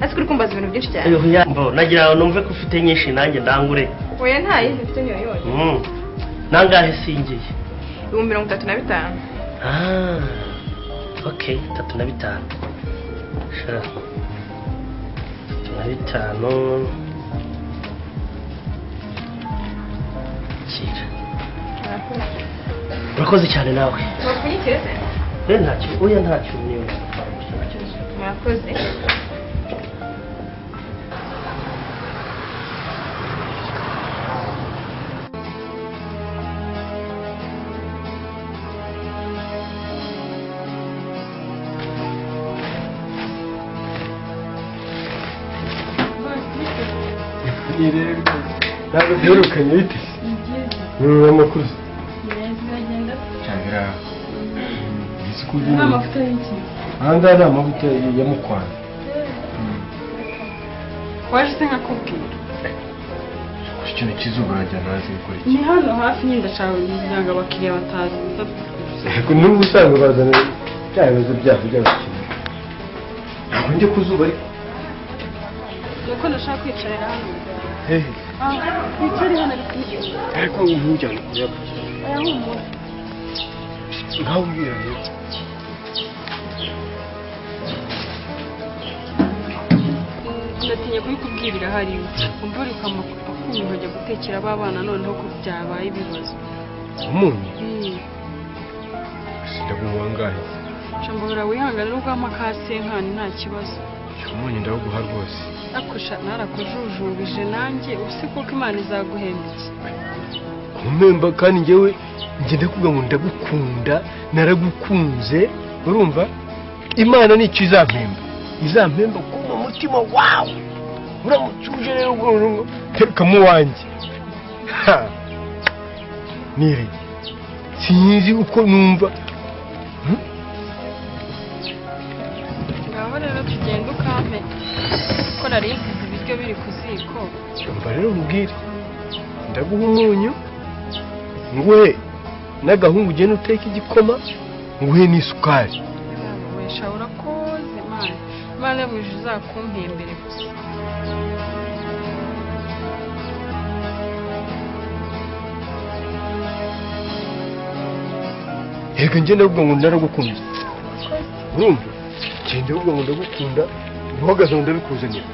ese kuri kumbaza ibintu byinshi cyane oya mbo nagira ngo numve ko ufite nyinshi nanjye ndangure oya nta yindi mfite niyo yose nangahe singiye 35 okay 35 sure 35 kira urakoze cyane nawe wakunyikire se ntacyo oya ntacyo niyo murakoze ntabwo duherukanye bite amakuru cyangwa nta mavuta y'iki aha ngaha ni amavuta ya mukwano waje se nkakubwira gusa ikintu cy'izuba urajya ntazi gukora iki ni hano hafi nyine ndashaka kugira ngo abakiriya batazi n'ubu usanga bazana bya bibazo byabo by'abakiriya ntabwo njye ku zuba ariko nuko ndashaka kwicarira hano hehe wicare hano ariko ntujyane kure y'abakiriya aya humura ngaho ubwira rero ndatinya kubikubwirira hari umvura ikamakupa kumva nkajya gutekera abana noneho ko byabaye ibibazo umunyu ndaguha angahe shambora wihangane n'ubwo amakasenkani nta kibazo umunyu ndawuguha rwose akusha narakujujubije nanjye usi kuko Imana izaguhemba iki kumemba kandi njyewe ngende kuvuga ngo ndagukunda naragukunze urumva Imana nicyo izampemba ko mu mutima wawe uramutuje rero ubwo teruka mu wanjye nire sinzi uko numva ngaho rero tugenda ukampe ko nari nsize ibiryo biri ku ziko mba rero mbwire ndaguha umunyu nguhe n'agahungu ugenda uteka igikoma nguhe n'isukari wesha urakoze Imana yamwije uzakumpembere gusa Ega ngenda kuvuga ngo ndaragukunda urumva ngenda kuvuga ngo ndagukunda uhagaze ngo ndabikuzanira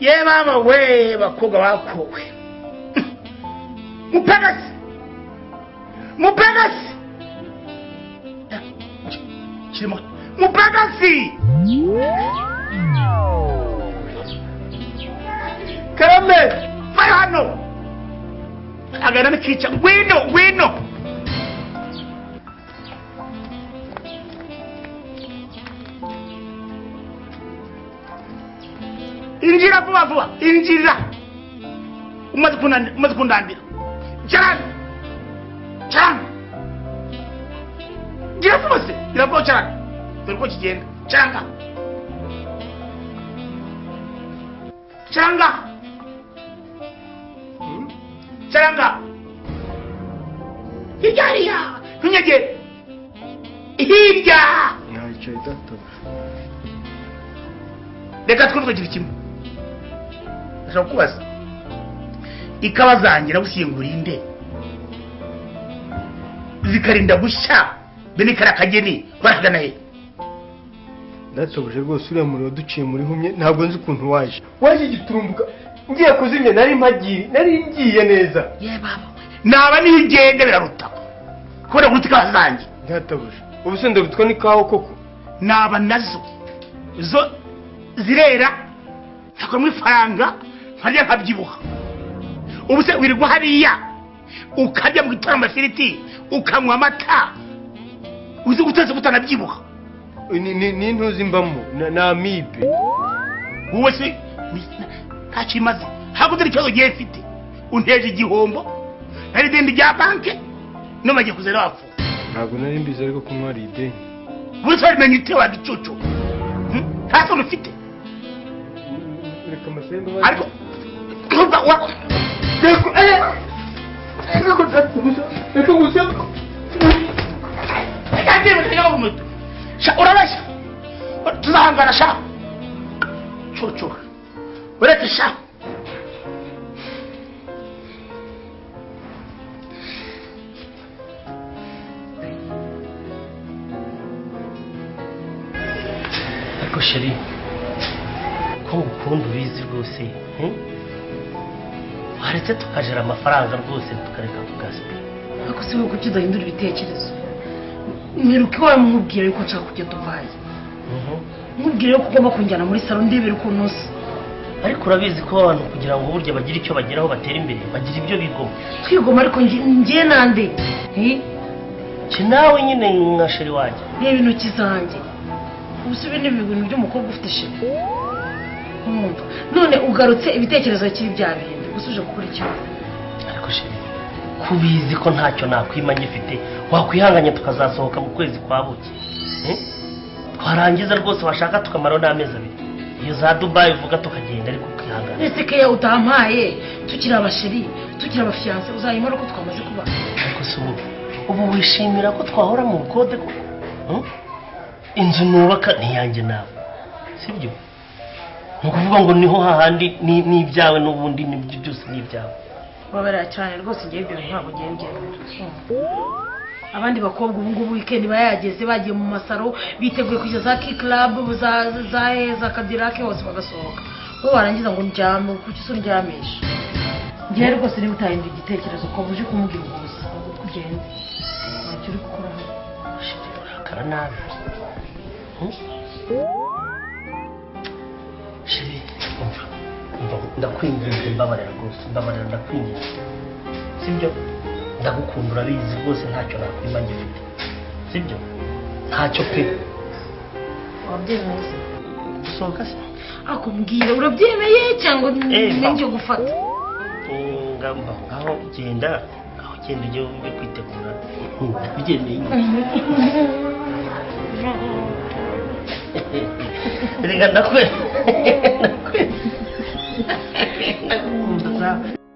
ye baba we bakobwa bakowe mupagasi kirimo mupagasi karame fai hano agana nikica wino injira vuba injira umaze kundambira cyane gira vuba se gira vuba cyane dore uko kigenda cyanga cyanga cyanga hirya ntunyegere hirya ntacyo databuja reka twumve ikintu kimwe ndashaka kubaza ikawa zanjye nagushyingura inde zikarinda gushya bene karakageni baragana he databuja rwose uriya muriro duciye muri humye ntabwo nzi ukuntu waje giturumbuka ngiye kuzimya nari ngiye neza ye baba naba nigende biraruta kubera guta ikawa zanjye databuja ubu se ndabitwa n'ikawa koko naba nazo zo zirera ntakora muri faranga nkarya nkabyibuha ubu se wirirwa hariya ukajya mu gitara amafiriti ukanywa amata uzi guteza utanabyibuha ni ntuzi mbamo na amibe wowe se ntacyo imaze ntabwo dore ikibazo gihe mfite unteje igihombo nari ideni rya banki none bagiye kuzana bapfu ntabwo nari mbizi ariko kunywa ari ideni buri wese wabimenya ute wagicucu nta soni ufite reka amasembe ariko kumva wa reka gusa urabashya tuzahangana sha cucu uretse sha ariko sheri ko ukunda ubizi rwose waretse tukajera amafaranga rwose tukareka tugaspe ariko se wowe kuki udahindura ibitekerezo mperuka iwawe mumubwira yuko nshaka kujya dubayi mubwire yuko ugomba kunjyana muri salo ndebera ukuntu usa ariko urabizi ko abantu kugira ngo burya bagire icyo bageraho batera imbere bagira ibyo bigoma twigoma ariko njye nande nawe nyine nka sheri wanjye reba intoki zanjye ubu se ibi ni ibintu by'umukobwa ufite sheri none ugarutse ibitekerezo bikiri bya bindi gusa uje gukora ikibazo ariko sheri kubizi ko ntacyo nakwima ngifite wakwihanganya tukazasohoka mu kwezi kwa buki twarangiza rwose washaka tukamaraho n'amezi abiri iyo za dubayi uvuga tukagenda ariko ukihangana ese keya utampaye tukiri abasheri tukiri abafiyanse uzayimara uko twamaze kuba ariko se ubu wishimira ko twahora mu bukode koko inzu nubaka ntiyanjye nawe sibyo ni ukuvuga ngo niho hahandi n'ibyawe n'ubundi n'ibyo byose n'ibyawe babarira cyane rwose ngiye ibyo ntabwo ngengera abandi bakobwa ubu ngubu weekend bayageze bagiye mu masaro biteguye kujya za Key Club za Cadillac hose bagasohoka bo barangiza ngo njyame kuki so ndyamisha ngiye rwose niba utahindura igitekerezo ko buje kumubwira gusa ngo tugende ntacyo uri gukora urakara nabi shiri umva ndakwinginze mbabarira rwose mbabarira ndakwinginze sibyo ndagukunda urabizi rwose ntacyo nakwima ngifite sibyo ntacyo pe wabyemeye se gusohoka se akumbwira urabyemeye cyangwa n'icyo gufata ngaho genda ujye kwitegura ndabyemeye reka ndakwe ndakunda